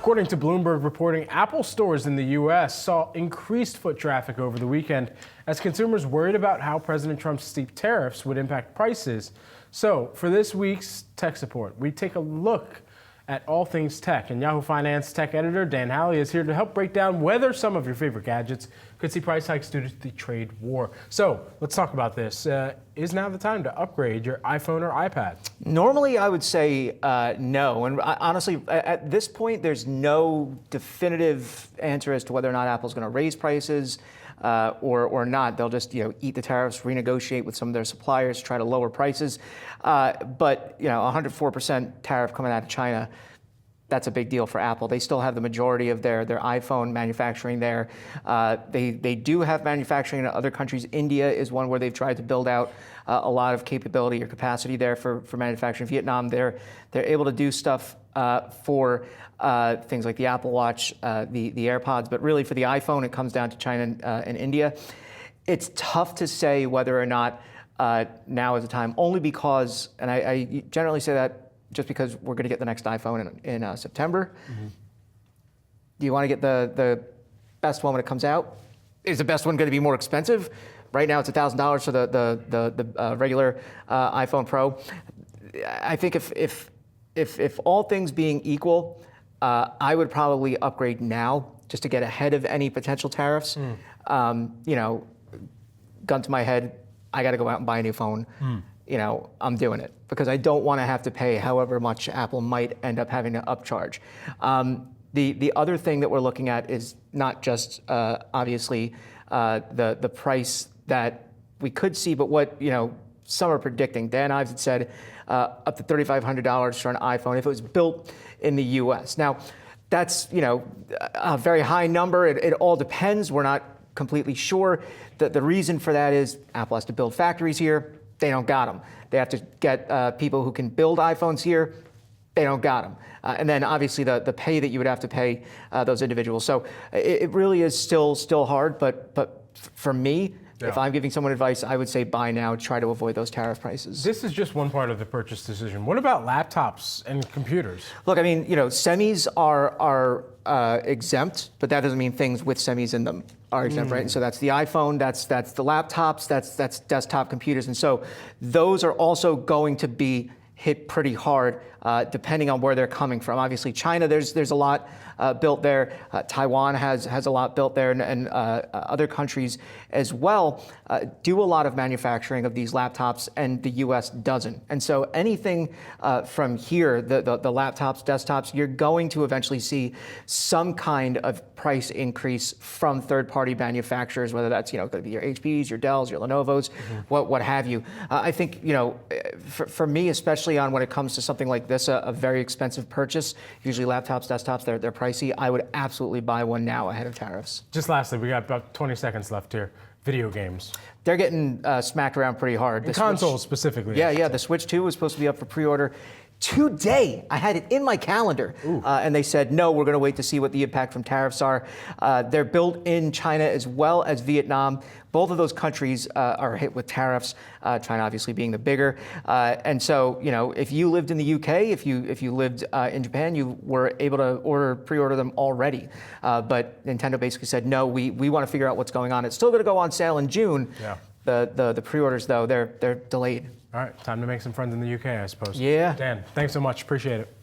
According to Bloomberg reporting, Apple stores in the U.S. saw increased foot traffic over the weekend as consumers worried about how President Trump's steep tariffs would impact prices. So for this week's Tech Support, we take a look at all things tech. And Yahoo Finance tech editor Dan Howley is here to help break down whether some of your favorite gadgets could see price hikes due to the trade war. So let's talk about this. Is now the time to upgrade your iPhone or iPad? Normally, I would say no. And honestly, at this point, there's no definitive answer as to whether or not Apple's going to raise prices or not. They'll just eat the tariffs, renegotiate with some of their suppliers, try to lower prices. But 104% tariff coming out of China, that's a big deal for Apple. They still have the majority of their iPhone manufacturing there. They do have manufacturing in other countries. India is one where they've tried to build out a lot of capability or capacity there for manufacturing. Vietnam, they're able to do stuff for things like the Apple Watch, the AirPods, but really for the iPhone, it comes down to China and India. It's tough to say whether or not now is the time, only because, and I generally say that just because we're going to get the next iPhone in September. Mm-hmm. Do you want to get the best one when it comes out? Is the best one going to be more expensive? Right now it's $1,000 for the regular iPhone Pro. I think if all things being equal, I would probably upgrade now just to get ahead of any potential tariffs. Gun to my head, I got to go out and buy a new phone. I'm doing it because I don't want to have to pay however much Apple might end up having to upcharge. The other thing that we're looking at is not just obviously the price that we could see, but what some are predicting. Dan Ives had said up to $3,500 for an iPhone if it was built in the U.S. Now, that's a very high number. It all depends. We're not completely sure. The reason for that is Apple has to build factories here. They don't got them. They have to get people who can build iPhones here. They don't got them. And then obviously the pay that you would have to pay those individuals. So it really is still hard. But for me, if I'm giving someone advice, I would say buy now, try to avoid those tariff prices. This is just one part of the purchase decision. What about laptops and computers? Look, I mean, semis are exempt, but that doesn't mean things with semis in them are exempt, right? And so that's the iPhone, that's the laptops, that's desktop computers. And so those are also going to be hit pretty hard depending on where they're coming from. Obviously, China, there's a lot built there. Taiwan has a lot built there, and other countries as well do a lot of manufacturing of these laptops, and the U.S. doesn't. And so anything from here, the laptops, desktops, you're going to eventually see some kind of price increase from third-party manufacturers, whether that's going to be your HPs, your Dells, your Lenovo's, what have you. I think for me, especially on when it comes to something like this, a very expensive purchase, usually laptops, desktops, they're pricey. I would absolutely buy one now ahead of tariffs. Just lastly, we got about 20 seconds left here. Video games. They're getting smacked around pretty hard. The consoles specifically. Yeah. The Switch 2 was supposed to be up for pre-order today. I had it in my calendar, and they said, no, we're going to wait to see what the impact from tariffs are. They're built in China as well as Vietnam. Both of those countries are hit with tariffs, China obviously being the bigger. And so, if you lived in the UK, if you lived in Japan, you were able to pre-order them already. But Nintendo basically said, no, we want to figure out what's going on. It's still going to go on sale in June. Yeah. The pre-orders, though, they're delayed. All right, time to make some friends in the UK, I suppose. Yeah. Dan, thanks so much. Appreciate it.